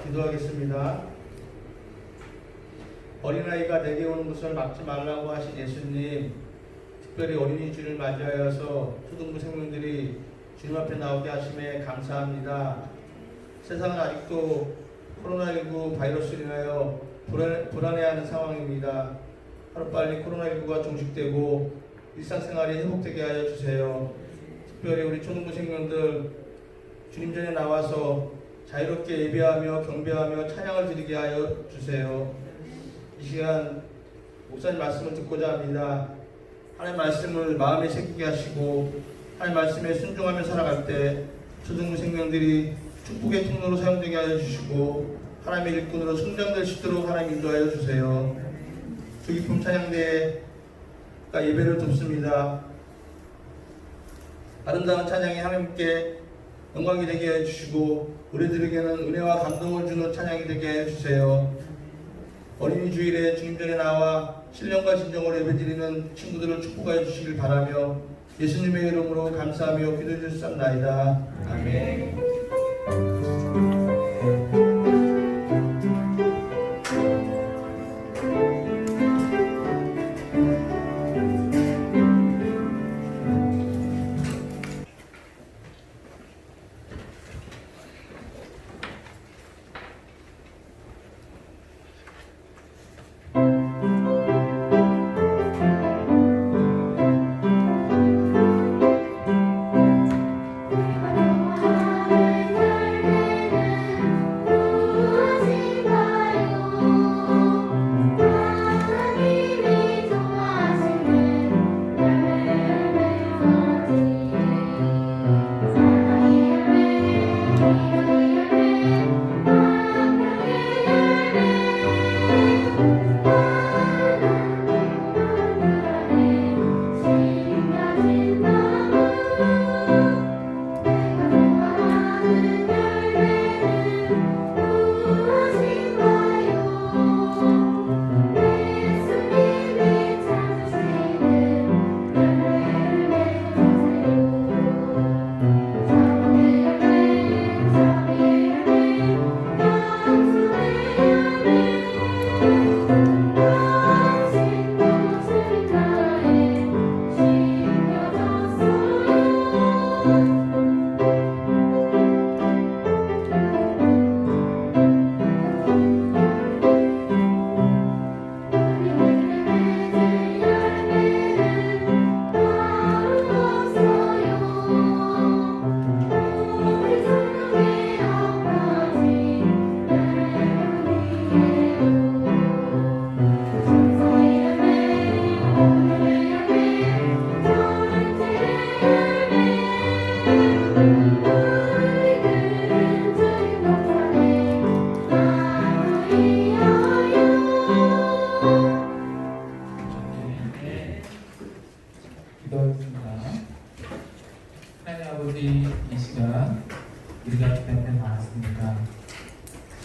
기도하겠습니다. 어린아이가 내게 오는 것을 막지 말라고 하신 예수님, 특별히 어린이 주를 맞이하여서 초등부 생명들이 주님 앞에 나오게 하심에 감사합니다. 세상은 아직도 코로나19 바이러스로 인하여 불안해하는 상황입니다. 하루빨리 코로나19가 종식되고 일상생활이 회복되게 하여 주세요. 특별히 우리 초등부 생명들 주님 전에 나와서 자유롭게 예배하며 경배하며 찬양을 드리게 하여 주세요. 이 시간 목사님 말씀을 듣고자 합니다. 하나님 말씀을 마음에 새기게 하시고 하나님 말씀에 순종하며 살아갈 때 초등부 생명들이 축복의 통로로 사용되게 하여 주시고 하나님의 일꾼으로 성장될 수 있도록 하나님 인도하여 주세요. 주기품 찬양대가 예배를 돕습니다. 아름다운 찬양이 하나님께 영광이 되게 해주시고 우리들에게는 은혜와 감동을 주는 찬양이 되게 해주세요. 어린이 주일에 주님 전에 나와 신령과 진정으로 예배드리는 친구들을 축복하여 주시길 바라며 예수님의 이름으로 감사하며 기도해 주옵나이다. 아멘.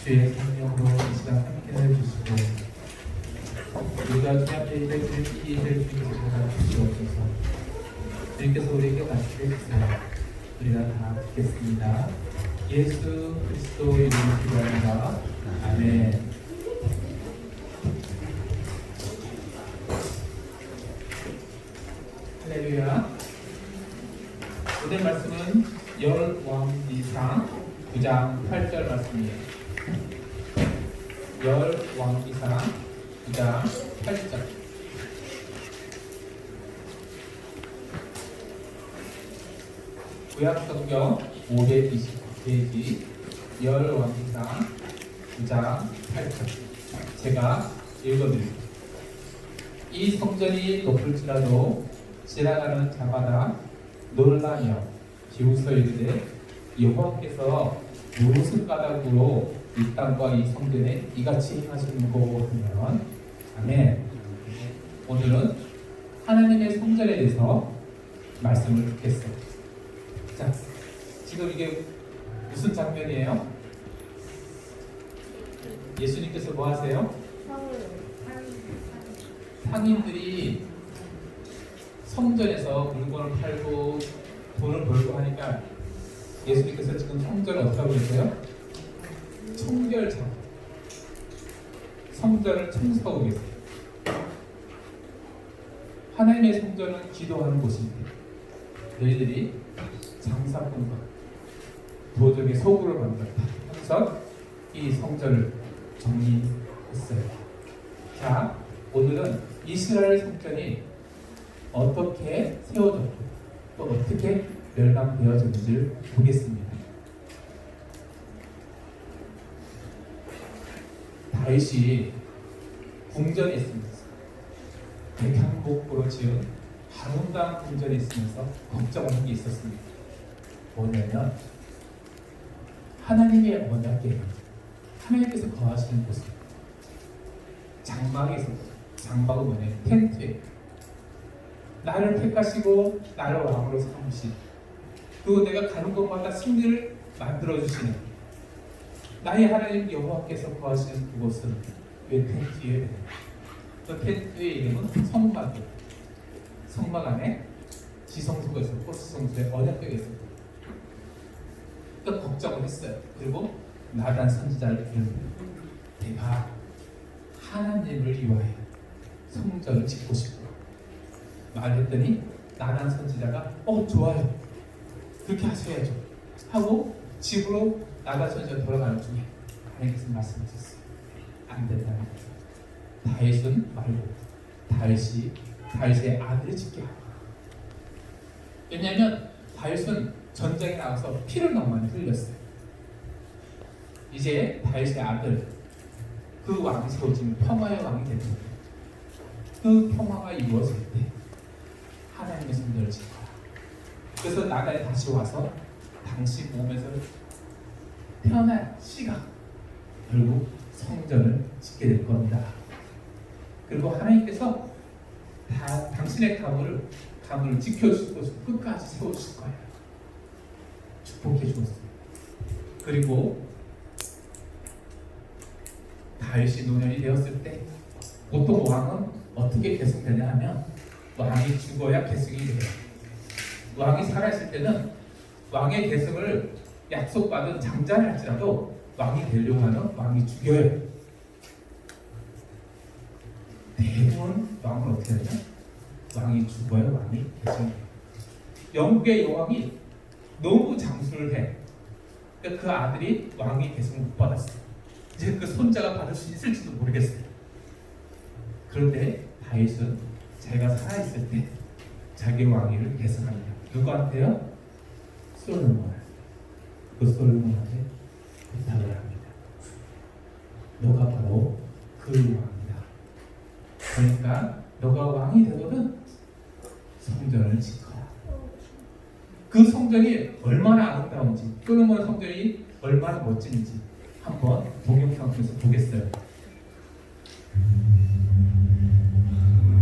주의 성령으로 이 시간 함께 해주시고 우리가 주 앞에 예배를 될 수 있는 시간을 주시옵소서. 주님께서 우리에게 말씀해주세요. 우리가 다 듣겠습니다. 예수 그리스도 이름으로 기도합니다. 아멘. 할렐루야. 오늘 말씀은 열왕기상 9장 8절 말씀이에요. 열왕기상 9장 8절. 구약성경 529페이지 열왕기상 9장 8절. 제가 읽어드립니다. 이 성전이 높을지라도 지나가는 자마다 놀라며 비웃어 이르되 여호와께서 무슨 까닭으로 이 땅과 이 성전에 이같이 행하시는고 하면 아멘. 오늘은 하나님의 성전에 대해서 말씀을 듣겠어요. 자, 지금 이게 무슨 장면이에요? 예수님께서 뭐 하세요? 상인들이 성전에서 물건을 팔고 돈을 벌고 하니까 예수님께서 지금 성전을 어떻게 하고 계세요? 한결처럼 성전을 청소하고 계세요. 하나님의 성전은 기도하는 곳인데 너희들이 장사꾼과 도적의 소굴을 만들었다 하면서 이 성전을 정리했어요. 자, 오늘은 이스라엘 성전이 어떻게 세워졌고 또 어떻게 멸망되어졌는지를 보겠습니다. 다윗이 궁전에 있으면서 백향목으로 지은 아름다운 궁전에 있으면서 걱정하는 게 있었습니다. 뭐냐면 하나님의 언약궤, 하나님께서 거하시는 곳은 장막에 있었어요. 장막은 뭐냐면 텐트에 나를 택하시고 나를 왕으로 삼으신, 그리고 내가 가는 곳마다 승리를 만들어주시는 나의 하나님 여호와께서 거하시는 그곳은 왜 텐트에, 그 텐트의 이름은 성막이에요. 성막 안에 지성소가 있었고 지성소에 언약궤가 있었고, 또 걱정을 했어요. 그리고 나단 선지자를 부릅니다. 내가 하나님을 위하여 성전을 짓고 싶어 말했더니 나단 선지자가 좋아요, 그렇게 하셔야죠 하고 집으로 나단 선지자가 돌아가는 중에 하나님께서 말씀하셨어요. 안 된다는 거죠. 다윗은 말고 다윗의 아들이 짓게 하고. 왜냐하면 다윗은 전쟁에 나가서 피를 너무 많이 흘렸어요. 이제 다윗의 아들, 그 왕이 세워지면 평화의 왕이 됩니다. 그 평화가 이루어질 때 하나님의 성전을 짓 거야. 그래서 나단이 다시 와서 당시 몸에서 태어난 씨가 결국 성전을 짓게 될 겁니다. 그리고 하나님께서 당신의 가문을 지켜주실 것을 끝까지 세워주실 거예요. 축복해 주었어요. 그리고 다윗이 노년이 되었을 때 보통 왕은 어떻게 계승되냐 하면 왕이 죽어야 계승이 돼요. 왕이 살아있을 때는 왕의 계승을 약속받은 장자를 할지라도 왕이 되려고 하면 왕이 죽여요. 대부분 왕은 어떻게 하냐? 왕이 죽어야 왕이 계승해요. 영국의 여왕이 너무 장수를 해. 그러니까 그 아들이 왕위 계승을 못 받았어요. 이제 그 손자가 받을 수 있을지도 모르겠어요. 그런데 다윗은 자기가 살아있을 때 자기 왕위를 계승합니다. 누구한테요? 솔로몬. 그 솔로몬한테 부탁을 합니다. 너가 바로 그 왕이다. 그러니까 너가 왕이 되거든 성전을 짓거라. 그 성전이 얼마나 아름다운지, 솔로몬 성전이 얼마나 멋진지 한번 동영상 통해서 보겠어요.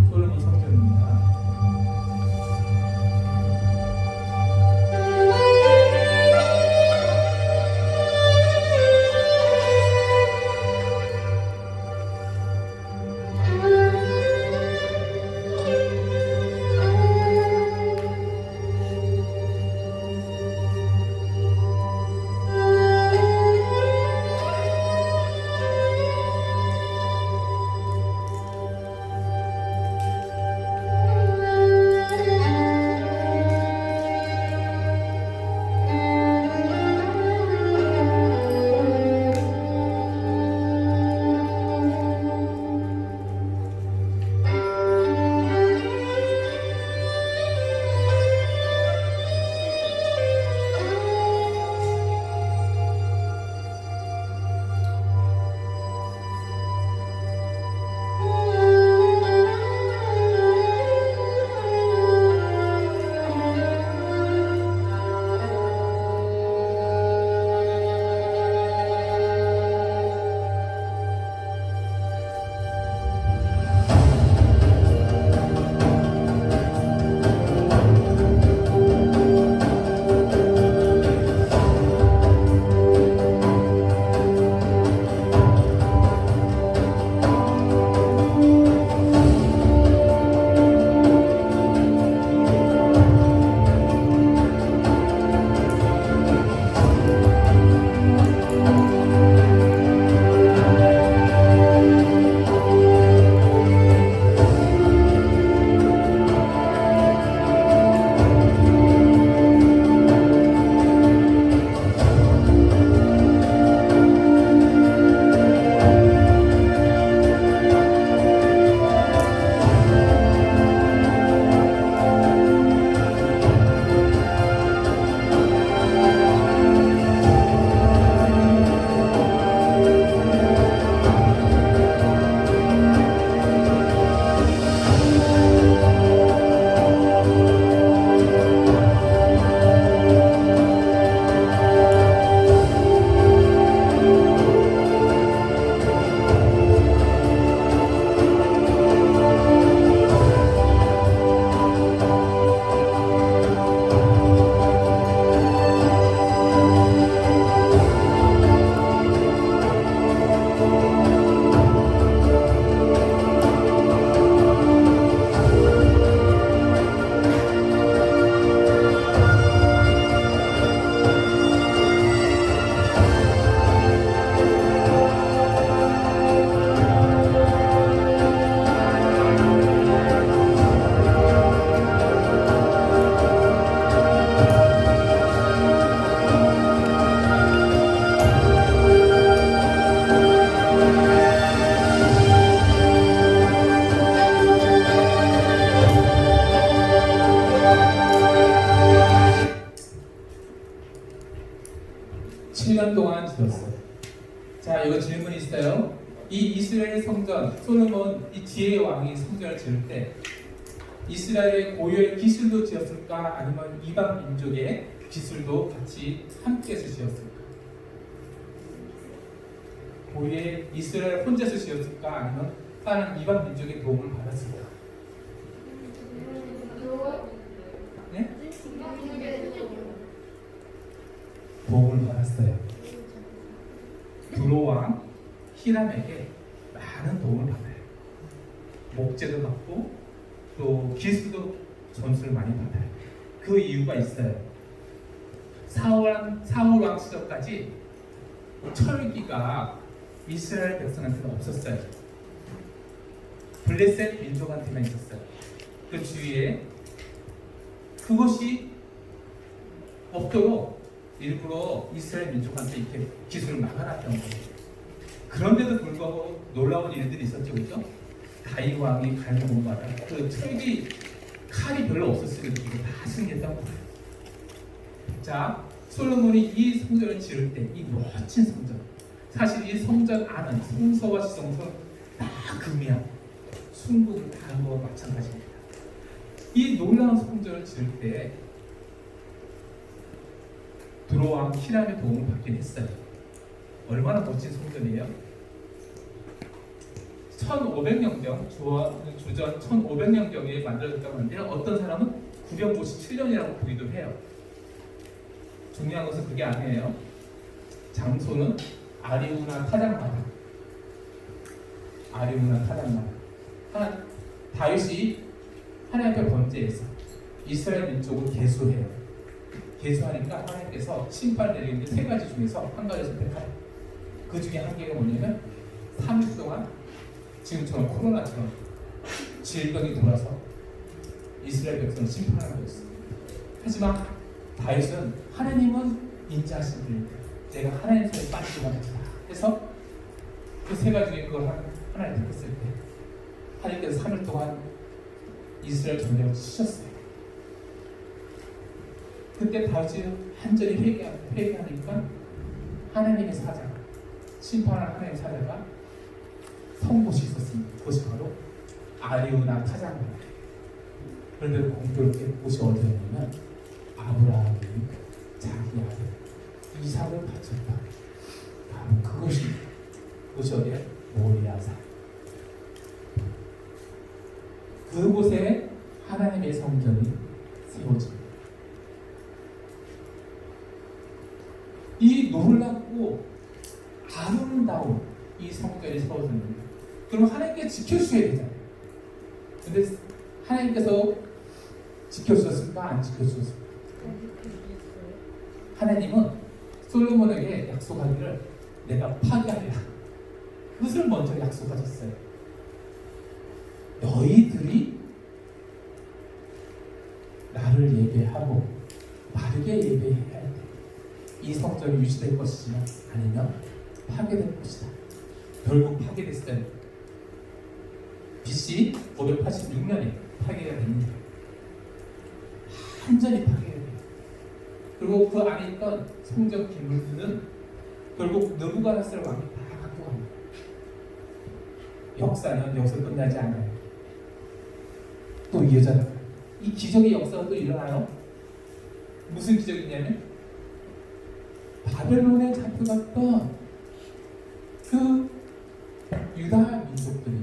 솔로몬 성전입니다. 자, 이거 질문이 있어요. 이 이스라엘 성전, 솔로몬 이 지혜의 왕이 성전을 지을 때 이스라엘의 고유의 기술로 지었을까? 아니면 이방 민족의 기술도 같이 함께해서 지었을까? 고유의 이스라엘 혼자서 지었을까? 아니면 다른 이방 민족의 도움을 받았을까? 네? 도움을 받았어요. 두로왕 히람에게 많은 도움을 받아요. 목재도 받고 또 기술도 전수를 많이 받아요. 그 이유가 있어요. 사울왕 시절까지 철기가 이스라엘 백성한테는 없었어요. 블레셋 민족한테만 있었어요. 그 주위에 그것이 없도록 일부러 이스라엘 민족한테 이렇게 기술을 막아놨던 거예요. 그런데도 불구하고 놀라운 일들이 있었죠, 그렇죠? 다윗 왕이 갈고 공부하다 그 철기 칼이 별로 없었으니까 다 승리했던 거예요. 자, 솔로몬이 이 성전을 지을 때 이 멋진 성전, 사실 이 성전 안은 성서와 지성소는 다 금이야. 순국을 다 한 거와 마찬가지입니다. 이 놀라운 성전을 지을 때 두로왕 히람의 도움을 받긴 했어요. 얼마나 멋진 성전이에요? 1500년경 주전 1500년경에 만들어졌다고 하는데요. 어떤 사람은 957년이라고 보기도 해요. 중요한 것은 그게 아니에요. 장소는 아리우나 타작마다. 다윗이 하나님 앞에 번제해서 이스라엘 민족을 계수해요. 계수하니까 하나님께서 심판을 내리는데 세 가지 중에서 한 가지를 선택하요. 그 중에 한 개가 뭐냐면 3일 동안 지금처럼 코로나처럼 질병이 돌아서 이스라엘 백성을 심판하는 거였어요. 하지만 다윗은 하나님은 인자하신 분인데 내가 하나님 손에 빠지지 않겠다 해서 그 세 가지 중에 그걸 하나님 택했을 때 하나님께서 3일 동안 이스라엘 전쟁을 치셨어요. 그때 다윗이 한절히 회개하니까 하나님의 사자가, 심판할 하나님의 사자가 성곳이 있었습니다. 그것이 바로 아리우나 타작마다. 그런데 공교롭게 그곳이 어디였냐면 아브라함이 자기 아들 이삭을 바쳤다. 바로 그것이 어디야? 모리아산. 그곳에 하나님의 성전이 세워집니다. 이 놀랍고 아름다운 이 성전이 세워졌는데 그럼 하나님께 지켜주셔야 되잖아요. 근데 하나님께서 지켜주셨을까? 안 지켜주셨을까? 하나님은 솔로몬에게 약속하기를 내가 파괴하리라. 그것을 먼저 약속하셨어요. 너희들이 나를 예배하고 바르게 예배해야 돼. 이 성전이 유지될 것이지만 아니면 파괴될 것이다. 결국 파괴됐어요. BC 586년에 파괴가 됩니다. 완전히 파괴가 돼요. 그리고 그 안에 있던 성전 기물들은 결국 느부갓네살 왕이 다 갖고 갑니다. 역사는 여기서 끝나지 않아요. 또 이어져요. 이 기적의 역사가 또 일어나요. 무슨 기적이냐면 바벨론에 잡혀갔던 그 유다 민족들이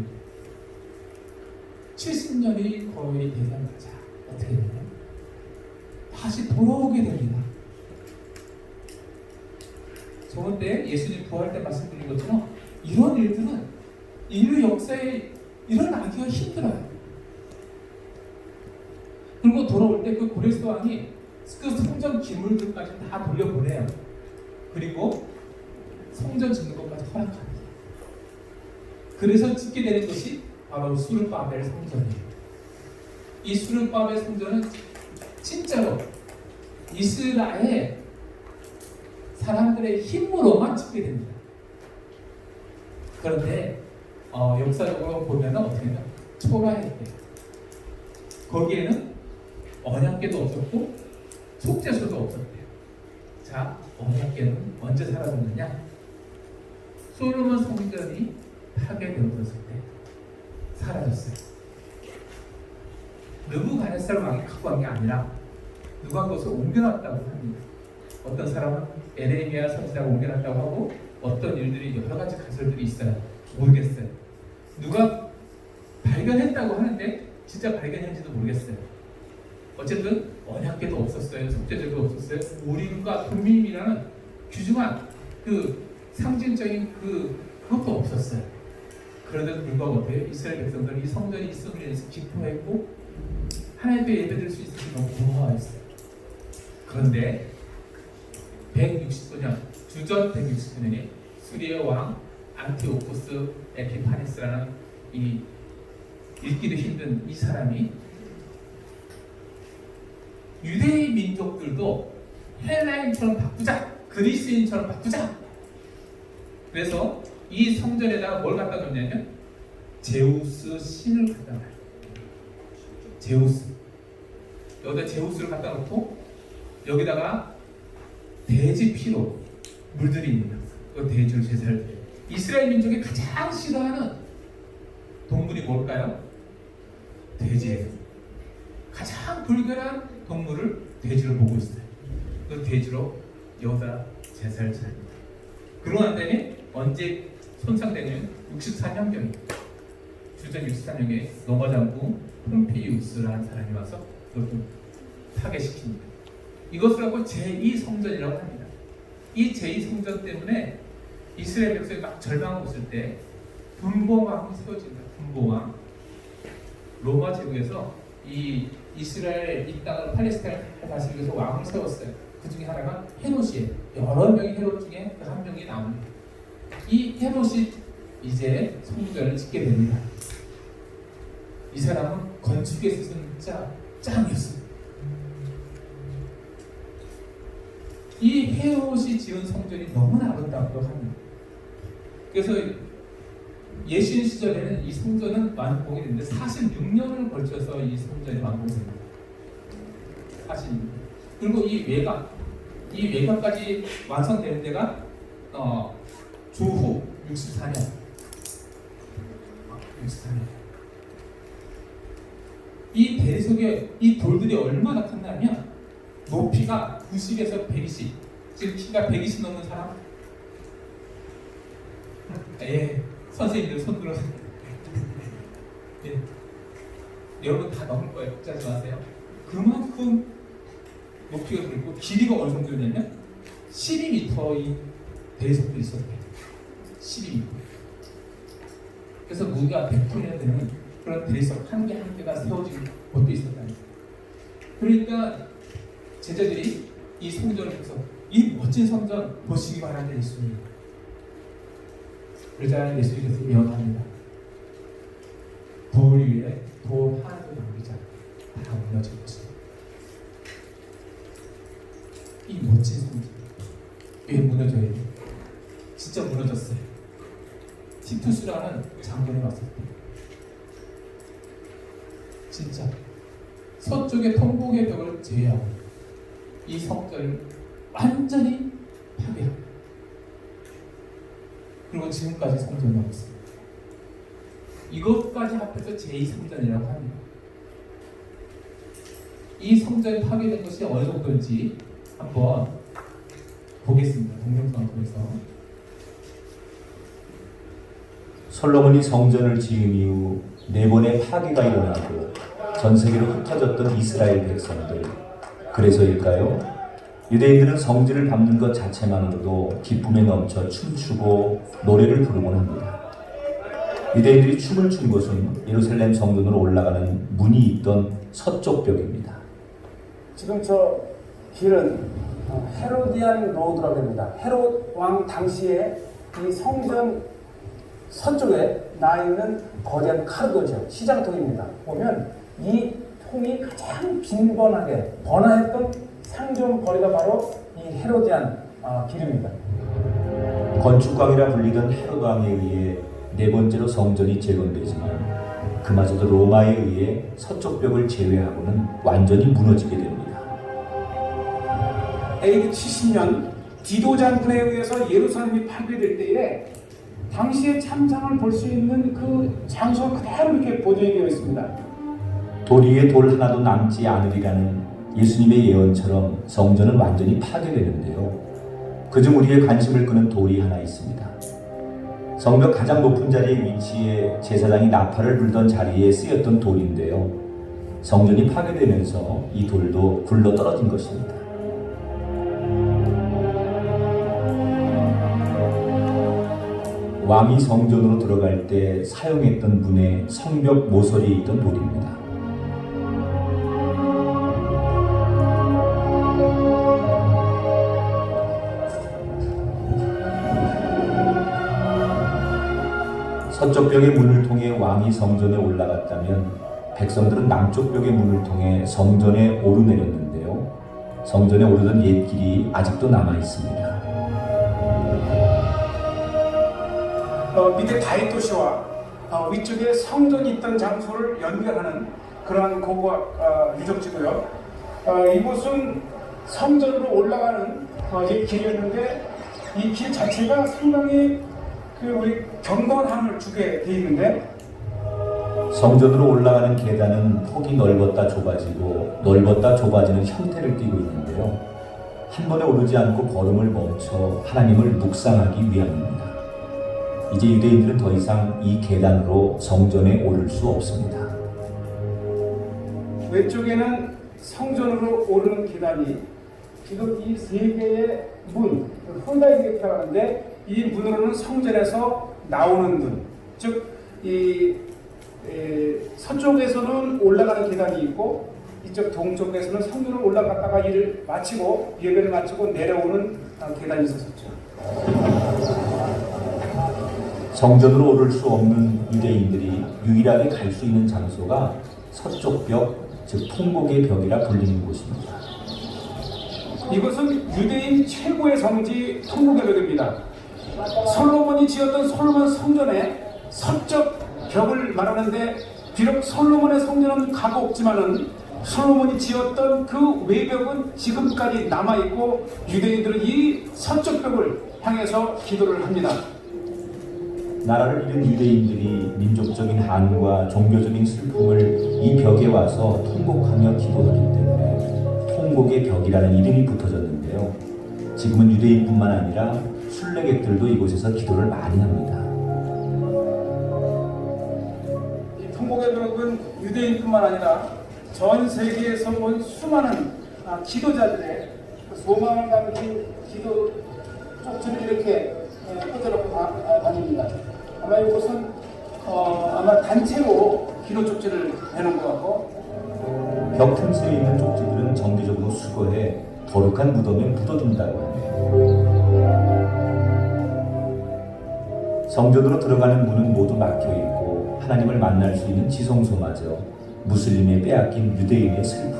70년이 거의 되자마자 어떻게 되냐면 다시 돌아오게 됩니다. 저번 때 예수님 부활 때 말씀드린 것처럼 이런 일들은 인류 역사에 일어나기가 힘들어요. 그리고 돌아올 때 그 고레스 왕이 그 성전 기물들까지 다 돌려보내요. 그리고 성전 짓는 것까지 허락합니다. 그래서 짓게 되는 것이 바로 수르바벨 성전이에요. 이 수르바벨 성전은 진짜로 이스라엘 사람들의 힘으로만 짓게 됩니다. 그런데 역사적으로 보면 어떻게 해요? 초라했대요. 거기에는 언약궤도 없었고 속죄소도 없었대요. 자, 언약궤는 언제 사라졌느냐? 솔로몬 성전이 파괴되었을 때 사라졌어요. 느부갓네살 왕이 갖고 간 게 아니라 누가 그것을 옮겨놨다고 합니다. 어떤 사람은 에레미야 선지자가 옮겨놨다고 하고 어떤 일들이 여러 가지 가설들이 있어요. 모르겠어요. 누가 발견했다고 하는데 진짜 발견했는지도 모르겠어요. 어쨌든 언약궤도 없었어요. 속죄제도 없었어요. 우림과 둠밈이라는 귀중한 그 상징적인 그것도 없었어요. 그런데도 불구하고 어때요? 이스라엘 백성들은 이 성전이 있음으로 인해서 기뻐했고 하나님께 예배드릴 수 있어서 너무 고마워했어요. 그런데 160년 주전 160년에 수리아 왕 안티오코스 에피파네스라는 이 읽기도 힘든 이 사람이 유대의 민족들도 헬라인처럼 바꾸자, 그리스인처럼 바꾸자. 그래서 이 성전에다가 뭘 갖다 놓냐면 제우스 신을 갖다 놔요. 제우스. 여기다 제우스를 갖다 놓고 여기다가 돼지 피로 물들입니다. 그 돼지를 제사를 드려요. 이스라엘 민족이 가장 싫어하는 동물이 뭘까요? 돼지예요. 가장 불결한 동물을 돼지를 보고 있어요. 그 돼지로 여기다 제사를 지냅니다. 그러고 난 다음에 언제 손상되냐면 64년경에 주전 64년경에 로마 장군 폼페이우스라는 사람이 와서 그것을 파괴시킵니다. 이것을 하고 제2성전이라고 합니다. 이 제2성전 때문에 이스라엘 백성이 막 절망하고 있을 때 분봉왕이 세워집니다. 분봉왕. 로마 제국에서 이 이스라엘 이 땅을 팔레스타인을 다스리기 위해서 왕을 세웠어요. 그 중에 하나가 헤롯이에요. 여러 명의 헤롯 중에 그 한 명이 나옵니다. 이 헤롯이 이제 성전을 짓게 됩니다. 이 사람은 건축에 있어서는 진짜 짱이었어요. 이 헤롯이 지은 성전이 너무나 아름답다고 합니다. 그래서 예수님 시절에는 이 성전은 완공이 됐는데 46년을 걸쳐서 이 성전이 완공됩니다. 46년. 그리고 이 외곽까지 완성되는 데가 주후 64년. 64년. 이 대리석에 이 돌들이 얼마나 컸냐면 높이가 90에서 120. 지금 키가 120 넘는 사람? 예, 선생님들 손 들어서. 예. 여러분 다 넘을 거예요. 걱정하지 마세요. 그만큼 높이가 그리고 길이가 어느 정도냐면 12m의 대리석도 있었대요. 12m. 그래서 무게가 100톤이나 되는 그런 대리석 한 개 한 개가 세워진 곳도 있었다는 거예요. 그러니까 제자들이 이 성전을 보면서 이 멋진 성전 보시기 바랍니다. 예수님. 그러자 예수님께서 예언합니다. 돌 위에 돌 하나도 남기지 않고 다 무너질 것이다. 이 멋진 성전 왜 무너져야 돼? 진짜 무너졌어요. 티투스라는 장군이 왔을 때 진짜 서쪽의 통곡의 벽을 제외하고 이 성전을 완전히 파괴하고 그리고 지금까지 성전이 없습니다. 이것까지 합해서 제2성전이라고 합니다. 이 성전이 파괴된 것이 어느 정도인지 한번 보겠습니다. 동영상을 통해서. 솔로몬이 성전을 지은 이후 4번의 파괴가 일어나고 전 세계로 흩어졌던 이스라엘 백성들. 그래서일까요? 유대인들은 성전을 밟는 것 자체만으로도 기쁨에 넘쳐 춤추고 노래를 부르곤 합니다. 유대인들이 춤을 춘 곳은 예루살렘 성전으로 올라가는 문이 있던 서쪽 벽입니다. 지금 저 길은 헤로디안 로드라고 합니다. 헤롯 왕 당시에 이 성전 서쪽에 나 있는 거대한 카르도죠. 시장통입니다. 보면 이 통이 가장 빈번하게 번화했던 상점거리가 바로 이 헤로디안 길입니다. 건축광이라 불리던 헤로드 왕에 의해 4번째로 성전이 재건되지만 그마저도 로마에 의해 서쪽 벽을 제외하고는 완전히 무너지게 됩니다. AD 70년 디도 장군에 의해서 예루살렘이 파괴될 때에 당시의 참상을 볼 수 있는 그 장소가 그대로 이렇게 보존이 되어 있습니다. 돌 위에 돌 하나도 남지 않으리라는 예수님의 예언처럼 성전은 완전히 파괴되는데요. 그중 우리의 관심을 끄는 돌이 하나 있습니다. 성벽 가장 높은 자리에 위치해 제사장이 나팔을 불던 자리에 쓰였던 돌인데요. 성전이 파괴되면서 이 돌도 굴러 떨어진 것입니다. 왕이 성전으로 들어갈 때 사용했던 문의 성벽 모서리에 있던 돌입니다. 서쪽 벽의 문을 통해 왕이 성전에 올라갔다면 백성들은 남쪽 벽의 문을 통해 성전에 오르내렸는데요. 성전에 오르던 옛길이 아직도 남아 있습니다. 밑에 다윗 도시와 위쪽에 성전이 있던 장소를 연결하는 그러한 고고학 유적지고요. 이곳은 성전으로 올라가는 길이었는데 이 길 자체가 상당히 우리 경건함을 주게 돼 있는데 성전으로 올라가는 계단은 폭이 넓었다 좁아지고 넓었다 좁아지는 형태를 띠고 있는데요. 한 번에 오르지 않고 걸음을 멈춰 하나님을 묵상하기 위함입니다. 이제 유대인들은 더 이상 이 계단으로 성전에 오를 수 없습니다. 왼쪽에는 성전으로 오르는 계단이 지금 이 세 개의 문, 홀다이게이트라고 하는데 이 문으로는 성전에서 나오는 문, 즉 이 서쪽에서는 올라가는 계단이 있고 이쪽 동쪽에서는 성전으로 올라갔다가 일을 마치고 예배를 마치고 내려오는 계단이 있었죠. 성전으로 오를 수 없는 유대인들이 유일하게 갈 수 있는 장소가 서쪽 벽, 즉 통곡의 벽이라 불리는 곳입니다. 이것은 유대인 최고의 성지 통곡의 벽입니다. 솔로몬이 지었던 솔로몬 성전의 서쪽 벽을 말하는데 비록 솔로몬의 성전은 가고 없지만은 솔로몬이 지었던 그 외벽은 지금까지 남아있고 유대인들은 이 서쪽 벽을 향해서 기도를 합니다. 나라를 잃은 유대인들이 민족적인 한과 종교적인 슬픔을 이 벽에 와서 통곡하며 기도하기 때문에 통곡의 벽이라는 이름이 붙어졌는데요. 지금은 유대인뿐만 아니라 순례객들도 이곳에서 기도를 많이 합니다. 이 통곡의 벽은 유대인뿐만 아니라 전 세계에서 온 수많은 기도자들의 소망을 담긴 기도 쪽지를 이렇게 꽂아놓고 다닙니다. 아마 이곳은 아마 단체로 기도 쪽지를 내놓은 것 같고 벽 틈새에 있는 쪽지들은 정기적으로 수거해 거룩한 무덤에 묻어둔다고 하네요. 성전으로 들어가는 문은 모두 막혀있고 하나님을 만날 수 있는 지성소마저 무슬림에 빼앗긴 유대인의 슬픔,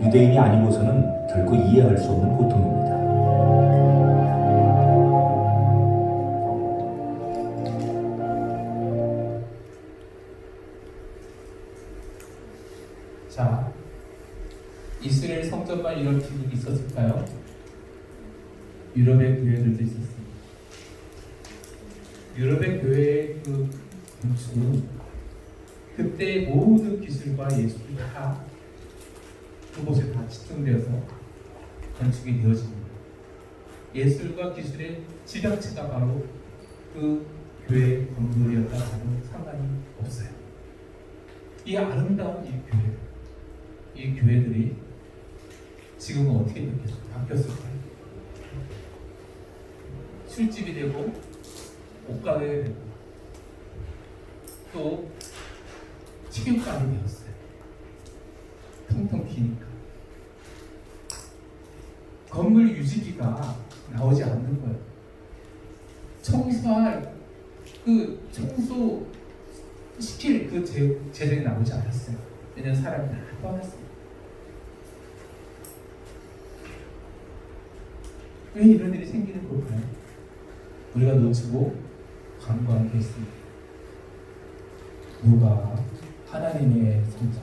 유대인이 아니고서는 결코 이해할 수 없는 고통입니다. 자, 이스라엘 성전만 이런 기록이 있었을까요? 유럽의 교회들도 있었습니다. 유럽의 교회의 그 건축은 그때의 모든 기술과 예술이 다 그곳에 다 집중되어서 건축이 되어집니다. 예술과 기술의 집약체가 바로 그 교회 건물이었다고는 상관이 없어요. 이 아름다운 이 교회들이 지금은 어떻게 바뀌었을까요? 술집이 되고 옷가게가 되고 또 식용가게 되었어요. 텅텅 비니까 건물 유지비가 나오지 않는 거예요. 청소할 청소 시킬 그 재정이 나오지 않았어요. 왜냐하면 사람이 다 떠났어요. 왜 이런 일이 생기는 걸까요? 우리가 놓치고 간과한 게 있습니다. 누가 하나님의 성자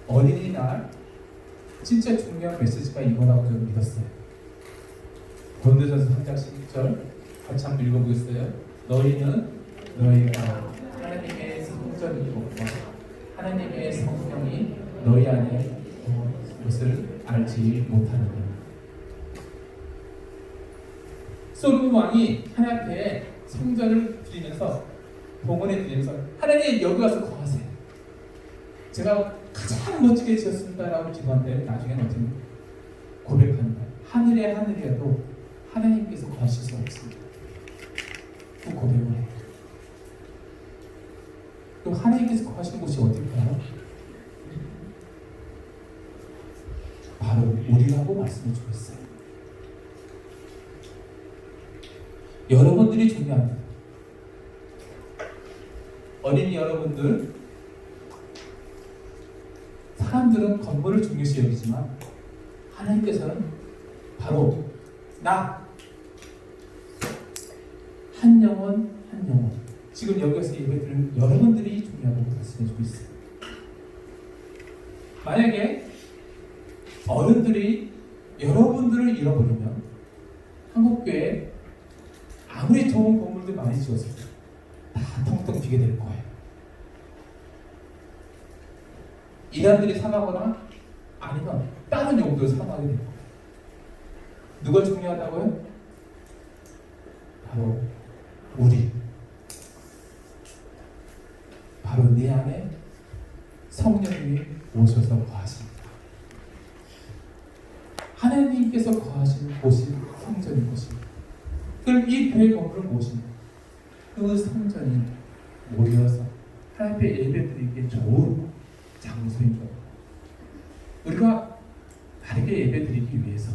어린이날 진짜 중요한 메시지가 이거라고 저는 믿었어요. 고린도전서 3장 10절 같이 한번 읽어보겠어요. 너희는 너희가 하나님의 성전이고 하나님의 성령이 너희 안에 것을 알지 못하느냐. 솔로몬 왕이 하나님 앞에 성전을 드리면서 봉헌해 드리면서 하나님 여기 와서 거하세요. 제가 가장 멋지게 지었습니다라고 기도한데 나중에는 어떻게 고백하는 거예요. 하늘의 하늘이라도 하나님께서 거하실 수 없습니다. 그 고백을 해요. 또 하나님께서 거하시는 곳이 어딜까요? 바로 우리라고 말씀해 주고 있어요. 여러분들이 중요합니다. 어린이 여러분들, 사람들은 건물을 중요시 여기지만 하나님께서는 바로 나, 한 영혼 한 영혼, 지금 여기서 예배드리는 여러분들이 중요하다고 말씀해주고 있어요. 만약에 어른들이 여러분들을 잃어버리면 한국교회 아무리 좋은 건물들 많이 지었어도 다 텅텅 비게 될 거예요. 이단들이 사가거나 아니면 다른 용도로 사용하게 될 거예요. 누가 중요하다고요? 바로 우리, 바로 내 안에 성령님이 오셔서 거하십니다. 하나님께서 거하신 곳이 성전인 것입니다. 그럼 이 교회 건물을 모십니다. 그 성전이 모여서 하나님 앞에 예배드리기에 좋은 장소인 겁니다. 우리가 다르게 예배드리기 위해서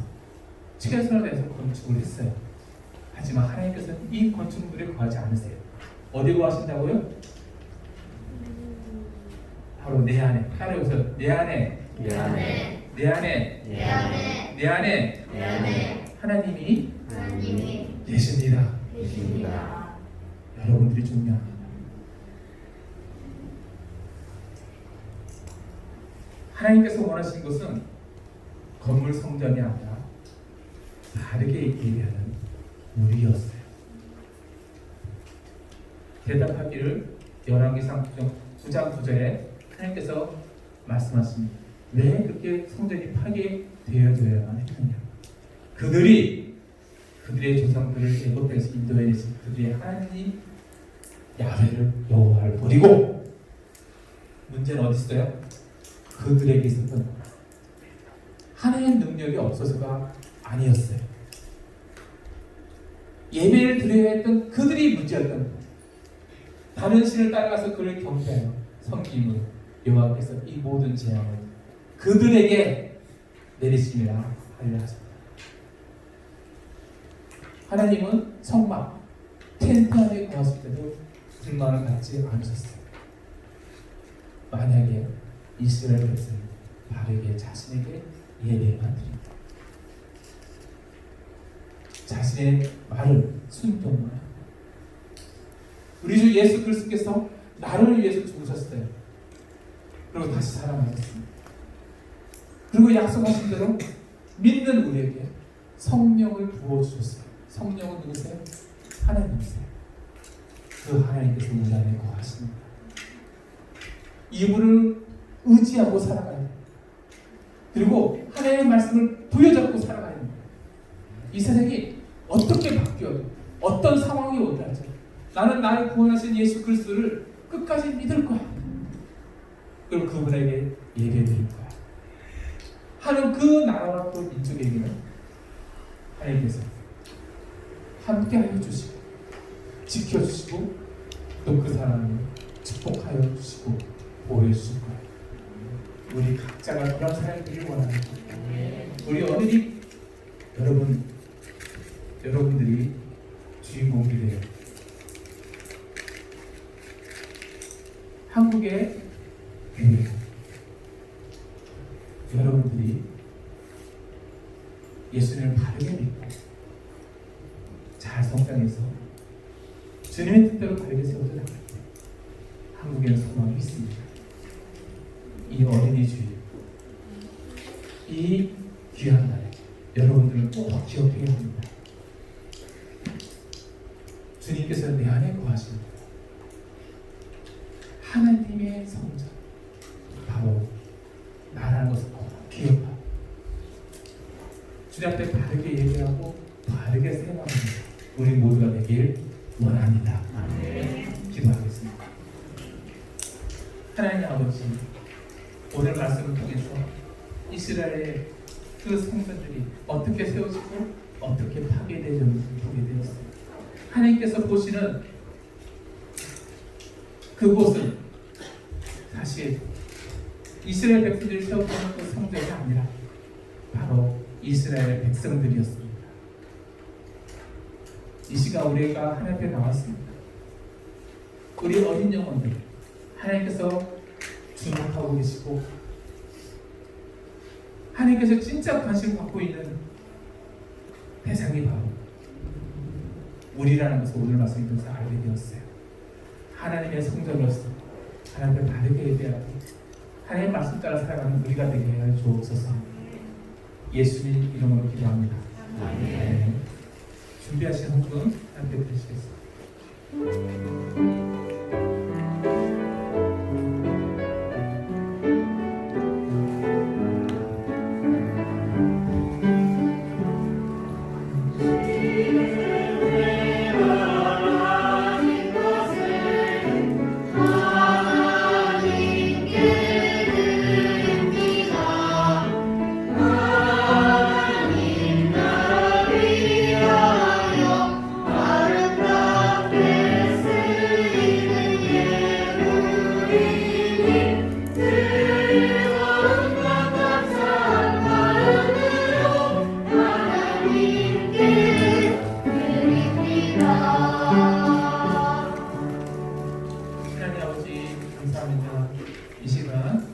최선을 다해서 건축을 했어요. 하지만 하나님께서는 이 건축물에 거하지 않으세요. 어디 거하신다고요? 바로 내 안에. 하나님께서 내 안에, 내 안에, 내 안에, 내 안에, 내 안에, 내 안에 하나님이 계십니다. 여러분들이 중요합니다. 하나님께서 원하신 것은 건물 성전이 아니라 다르게 예배하는 우리였어요. 대답하기를 열왕기상 9장 9절에 하나님께서 말씀하십니다. 왜 그렇게 성전이 파괴되어져야만 했느냐? 그들의 조상들을 애굽 땅에서 인도해내신 그들의 하나님 야훼를 여호와를 버리고, 문제는 어디 있어요? 그들에게 있었던 하나님의 능력이 없어서가 아니었어요. 예배를 드려야 했던 그들이 문제였던 거예요. 다른 신을 따라가서 그를 경배하여 섬김으로 여호와께서 이 모든 재앙을 그들에게 내리심이라 하려 하셨다. 하나님은 성막, 텐트 안에 거하실 때도 불만을 갖지 않으셨어요. 만약에 이스라엘 백성이 바르게 자신에게 예배만 드린다, 자신의 말을 순종만 한다. 우리 주 예수 그리스도께서 나를 위해서 죽으셨어요. 그리고 다시 살아나셨습니다. 그리고 약속하신 대로 믿는 우리에게 성령을 부어주셨어요. 성령은 누구세요? 하나님이세요. 그 하나님께서 우리 안에 거하십니다. 이분을 의지하고 살아가야 돼요. 그리고 하나님의 말씀을 부여잡고 살아가야 됩니다. 이 세상이 어떻게 바뀌어도 어떤 상황이 오더라도 나는 나를 구원하신 예수 그리스도를 끝까지 믿을 거야. 그리고 그분에게 예배드릴 거야 하는 그 나라와 그 민족에게는 하나님께서 함께하여 주시고 지켜주시고 또 그 사람을 축복하여 주시고 보호해 주실 거예요. 우리 각자가 그런 삶을 되길 원합니다. 우리 어린이 여러분들이 주인공이 돼요. 한국의 교회, 여러분들이 예수님을 바르게 믿고 잘 성장해서 주님의 뜻대로 바르게 세워져 나갈 때 한국에는 소망이 있습니다. 이 어린이 주일, 이 귀한 날에 여러분들은 꼭 기억해야 합니다. 주님께서 내 안에 거하십니다. 하나님의 성전, 바로 나라는 것을 꼭 기억하고 주님 앞에 바르게 얘기하고 바르게 생각하는 우리 모두가 되길 원합니다. 기도하겠습니다. 하나님 아버지, 오늘 말씀을 통해서 이스라엘의 그 성전들이 어떻게 세워지고 어떻게 파괴되는지 보게 되었습니다. 하나님께서 보시는 그곳은 사실 이스라엘 백성들이 세웠던 그 성전이 아니라 바로 이스라엘 백성들이었습니다. 이 시간 우리가 하나님 앞에 나왔습니다. 우리 어린 영혼들 하나님께서 주목하고 계시고 하나님께서 진짜 관심 갖고 있는 대상이 바로 우리라는 것을 오늘 말씀을 통해서 알게 되었어요. 하나님의 성전으로서 하나님을 바르게 예배하고 하나님의 말씀 따라 살아가는 우리가 되게 하여 주옵소서. 예수님 이름으로 기도합니다. 네. 준비하신 헌금 함께 드리시겠습니다. 이 시간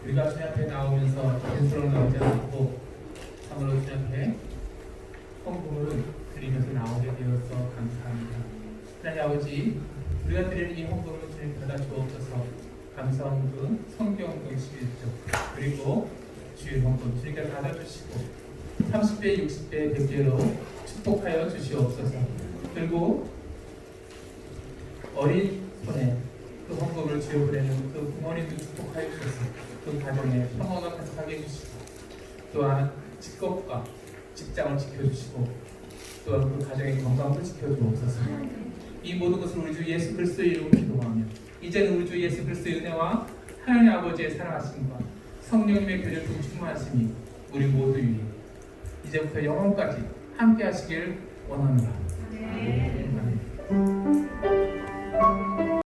우리가 주님 앞에 나오면서 빈손으로 나오지 않고 참으로 주님 앞에 헌금을 드리면서 나오게 되어서 감사합니다. 하나님 아버지, 우리가 드리는 이 헌금을 주님 받아 주옵소서. 감사 헌금, 성경 헌금 11조 그리고 주일 헌금 주님께서 받아주시고 30배, 60배, 100배로 축복하여 주시옵소서. 그리고 어린 손에 그 헌금을 지어보내는 그 부모님도 축복하여 주셔서 그 가정에 평화가 가득하게 해주시고 또한 직업과 직장을 지켜주시고 또한 그 가정의 건강을 지켜주옵소서. 이 모든 것을 우리 주 예수 그리스도의 이름으로 기도하며 이제는 우리 주 예수 그리스도의 은혜와 하나님 아버지의 사랑하심과 성령님의 교제품 충만하심이 우리 모두 위에 이제부터 영원까지 함께 하시길 원합니다.